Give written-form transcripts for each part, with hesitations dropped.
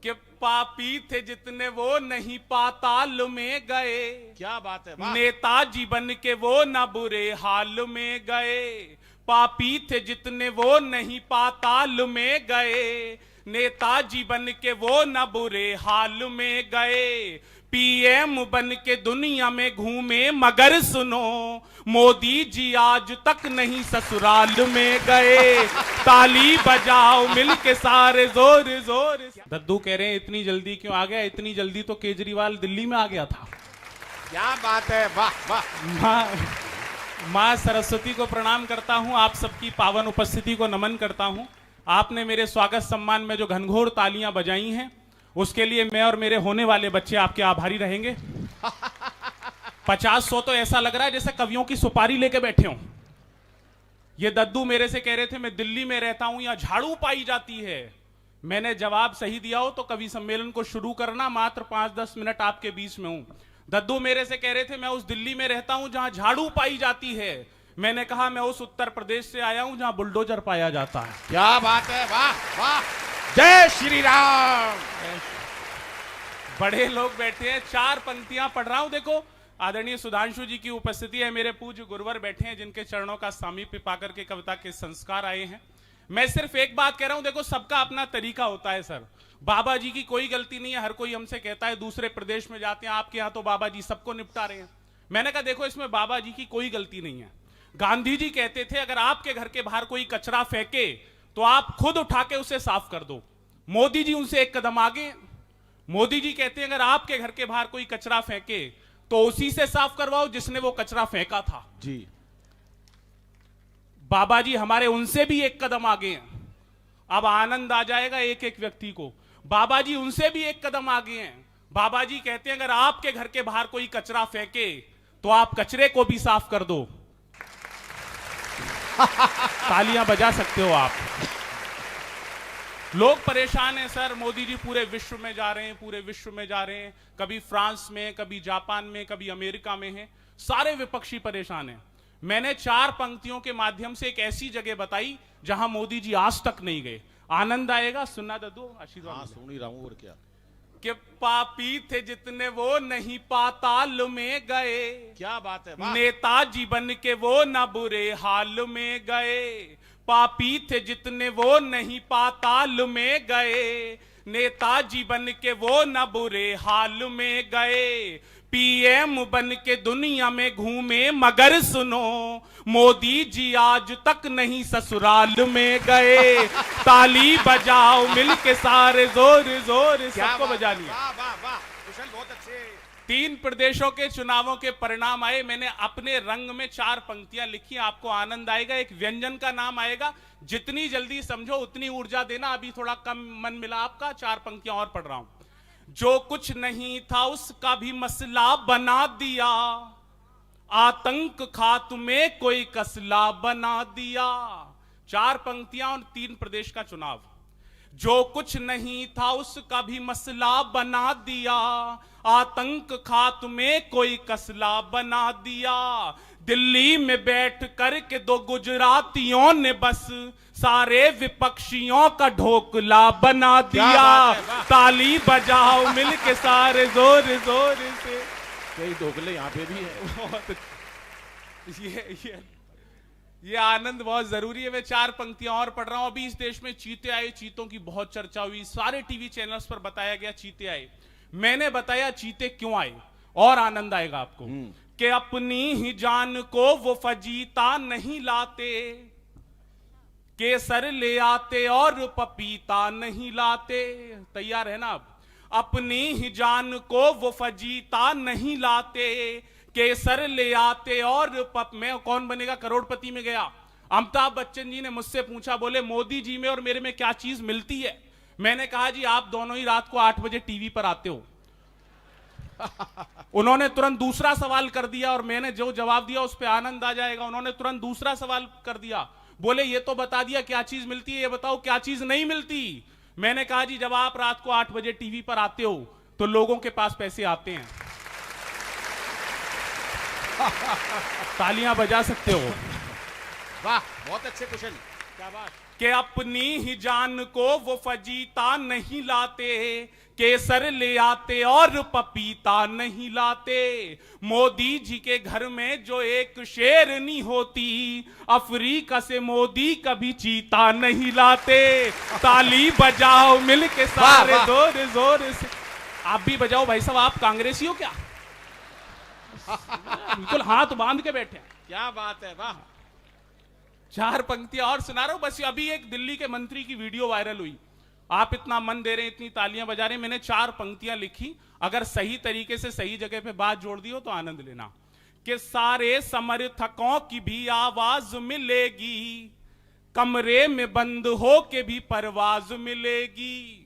कि पापी थे जितने वो नहीं पाताल में गए। क्या बात है, वाह। नेताजी बन के वो न बुरे हाल में गए। पापी थे जितने वो नहीं पाताल में गए। नेताजी बन के वो न बुरे हाल में गए। पीएम बन के दुनिया में घूमे मगर सुनो मोदी जी आज तक नहीं ससुराल में गए। ताली बजाओ मिलके सारे जोर जोर से। दद्दू कह रहे हैं इतनी जल्दी क्यों आ गया? इतनी जल्दी तो केजरीवाल दिल्ली में आ गया था। क्या बात है, वाह वाह। माँ सरस्वती को प्रणाम करता हूँ, आप सबकी पावन उपस्थिति को नमन करता हूँ। आपने मेरे स्वागत सम्मान में जो घनघोर तालियां बजाई हैं उसके लिए मैं और मेरे होने वाले बच्चे आपके आभारी रहेंगे। 50-100 तो ऐसा लग रहा है जैसे कवियों की सुपारी लेके बैठे हों। ये दद्दू मेरे से कह रहे थे मैं दिल्ली में रहता हूं, यहाँ झाड़ू पाई जाती है। मैंने जवाब सही दिया हो तो कवि सम्मेलन को शुरू करना, मात्र 5-10 मिनट आपके बीच में हूं। दद्दू मेरे से कह रहे थे मैं उस दिल्ली में रहता हूं जहां झाड़ू पाई जाती है। मैंने कहा मैं उस उत्तर प्रदेश से आया हूं जहां बुलडोजर पाया जाता है। क्या बात है, वाह वाह। जय श्री राम। बड़े लोग बैठे हैं, 4 पंक्तियां पढ़ रहा हूं। देखो आदरणीय सुधांशु जी की उपस्थिति है, मेरे पूज्य गुरुवर बैठे हैं जिनके चरणों का सामीप्य पाकर के कविता के संस्कार आए हैं। मैं सिर्फ एक बात कह रहा हूं, देखो सबका अपना तरीका होता है सर। बाबा जी की कोई गलती नहीं है, हर कोई हमसे कहता है दूसरे प्रदेश में जाते हैं, आपके यहाँ तो बाबा जी सबको निपटा रहे हैं। मैंने कहा देखो इसमें बाबा जी की कोई गलती नहीं है। गांधी जी कहते थे अगर आपके घर के बाहर कोई कचरा फेंके तो आप खुद उठा के उसे साफ कर दो। मोदी जी उनसे एक कदम आगे। मोदी जी कहते हैं अगर आपके घर के बाहर कोई कचरा फेंके तो उसी से साफ करवाओ जिसने वो कचरा फेंका था। जी बाबा जी हमारे उनसे भी एक कदम आगे हैं। अब आनंद आ जाएगा एक एक व्यक्ति को। बाबा जी उनसे भी एक कदम आगे हैं। बाबा जी कहते हैं अगर आपके घर के बाहर कोई कचरा फेंके तो आप कचरे को भी साफ कर दो। तालियां बजा सकते हो आप। लोग परेशान हैं सर, मोदी जी पूरे विश्व में जा रहे हैं, पूरे विश्व में जा रहे हैं। कभी फ्रांस में, कभी जापान में, कभी अमेरिका में हैं। सारे विपक्षी परेशान हैं। मैंने 4 पंक्तियों के माध्यम से एक ऐसी जगह बताई जहां मोदी जी आज तक नहीं गए। आनंद आएगा, सुनना दद्दू? आशीर्वाद। हाँ, सुन ही रहा हूं, और क्या। कि पापी थे जितने वो नहीं पाताल में गए। क्या बात है, वाह। नेताजी बन के वो न बुरे हाल में गए। पापी थे जितने वो नहीं पाताल में गए। नेताजी बन के वो न बुरे हाल में गए। पीएम बन के दुनिया में घूमे मगर सुनो मोदी जी आज तक नहीं ससुराल में गए। ताली बजाओ मिलके सारे जोर जोर सबको बजा लिया। वाह वाह वाह, कुशल, बहुत अच्छे। 3 प्रदेशों के चुनावों के परिणाम आए। मैंने अपने रंग में 4 पंक्तियां लिखी, आपको आनंद आएगा। एक व्यंजन का नाम आएगा, जितनी जल्दी समझो उतनी ऊर्जा देना। अभी थोड़ा कम मन मिला आपका, 4 पंक्तियां और पढ़ रहा हूं। जो कुछ नहीं था उसका भी मसला बना दिया। आतंक खात्मे कोई कसला बना दिया। 4 पंक्तियां और 3 प्रदेश का चुनाव। जो कुछ नहीं था उसका भी मसला बना दिया। आतंक खात्मे कोई कसला बना दिया। दिल्ली में बैठ कर के 2 गुजरातियों ने बस सारे विपक्षियों का ढोकला बना दिया। ताली बजाओ मिलके सारे जोर जोर से। कई ढोकले यहाँ पे भी है। ये आनंद बहुत जरूरी है। मैं 4 पंक्तियां और पढ़ रहा हूं। अभी इस देश में चीते आए, चीतों की बहुत चर्चा हुई, सारे टीवी चैनल्स पर बताया गया चीते आए। मैंने बताया चीते क्यों आए, और आनंद आएगा आपको। कि अपनी ही जान को वो फजीता नहीं लाते, केसर ले आते और पपीता नहीं लाते। तैयार है ना आप? अपनी ही जान को वो फजीता नहीं लाते, केसर ले आते और मैं कौन बनेगा करोड़पति में गया। अमिताभ बच्चन जी ने मुझसे पूछा, बोले मोदी जी में और मेरे में क्या चीज मिलती है? मैंने कहा जी आप दोनों ही रात को 8 बजे टीवी पर आते हो। उन्होंने तुरंत दूसरा सवाल कर दिया और मैंने जो जवाब दिया उस पर आनंद आ जाएगा। उन्होंने तुरंत दूसरा सवाल कर दिया, बोले ये तो बता दिया क्या चीज मिलती है, ये बताओ क्या चीज नहीं मिलती। मैंने कहा जी जब आप रात को 8 बजे टीवी पर आते हो तो लोगों के पास पैसे आते हैं। तालियां बजा सकते हो। वाह, बहुत अच्छे कुशल, क्या बात। कि अपनी ही जान को वो फजीता नहीं लाते, केसर ले आते और पपीता नहीं लाते। मोदी जी के घर में जो एक शेरनी होती, अफ्रीका से मोदी कभी चीता नहीं लाते। ताली बजाओ मिल के सारे वाह। जोर जोर से। आप भी बजाओ भाई साहब, आप कांग्रेसी हो क्या? बिल्कुल हाथ बांध के बैठे हैं। क्या बात है, वाह। चार पंक्तियां और सुना रहा हूं। बस अभी एक दिल्ली के मंत्री की वीडियो वायरल हुई, आप इतना मन दे रहे हैं, इतनी तालियां बजा रहे हैं, मैंने चार पंक्तियां लिखी, अगर सही तरीके से सही जगह पे बात जोड़ दी हो तो आनंद लेना। कि सारे समर्थकों की भी आवाज मिलेगी, कमरे में बंद हो के भी परवाज मिलेगी।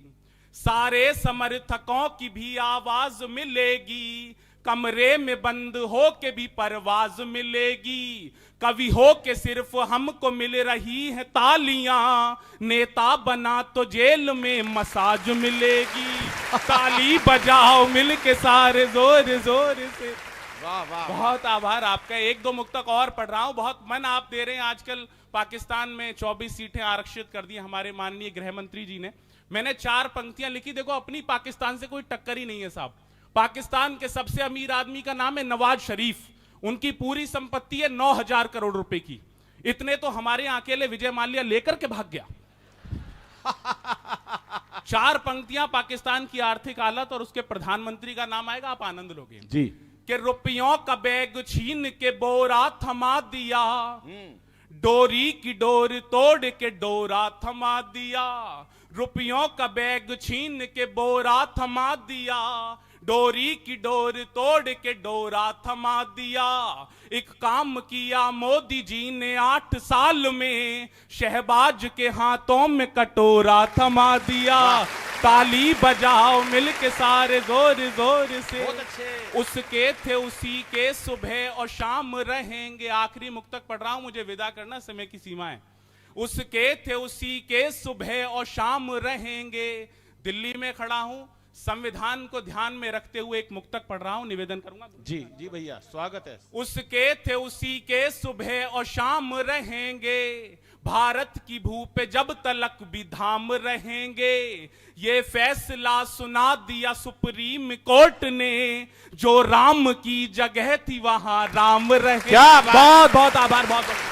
सारे समर्थकों की भी आवाज मिलेगी, कमरे में बंद हो के भी परवाज मिलेगी। कवि हो के सिर्फ हमको मिल रही है तालियां, नेता बना तो जेल में मसाज मिलेगी। ताली बजाओ मिल के सारे जोर जोर से। वाह वाह। बहुत आभार आपका। एक दो मुक्तक और पढ़ रहा हूं। बहुत मन आप दे रहे हैं। आजकल पाकिस्तान में 24 सीटें आरक्षित कर दी हमारे माननीय गृह मंत्री जी ने। मैंने चार पंक्तियां लिखी। देखो, अपनी पाकिस्तान से कोई टक्कर ही नहीं है साहब। पाकिस्तान के सबसे अमीर आदमी का नाम है नवाज शरीफ, उनकी पूरी संपत्ति है 9,000 करोड़ रुपए की। इतने तो हमारे यहां अकेले विजय माल्या लेकर के भाग गया। चार पंक्तियां पाकिस्तान की आर्थिक हालत और उसके प्रधानमंत्री का नाम आएगा, आप आनंद लोगे जी। कि रुपयों का बैग छीन के बोरा थमा दिया, डोरी की डोर तोड़ के डोरा थमा दिया। रुपयों का बैग छीन के बोरा थमा दिया, डोरी की डोर तोड़ के डोरा थमा दिया। एक काम किया मोदी जी ने 8 साल में, शहबाज के हाथों में कटोरा थमा दिया। ताली बजाओ मिल के सारे जोर जोर से। बहुत अच्छे। उसके थे उसी के सुबह और शाम रहेंगे। आखिरी मुक्तक पढ़ रहा हूं, मुझे विदा करना, समय की सीमा है। उसके थे उसी के सुबह और शाम रहेंगे। दिल्ली में खड़ा हूं, संविधान को ध्यान में रखते हुए एक मुक्तक पढ़ रहा हूं, निवेदन करूंगा। जी जी भैया, स्वागत है। उसके थे उसी के सुबह और शाम रहेंगे, भारत की भू पे जब तलक भी धाम रहेंगे। ये फैसला सुना दिया सुप्रीम कोर्ट ने, जो राम की जगह थी वहां राम रहे। क्या बात। बहुत बहुत आभार, बहुत बहुत।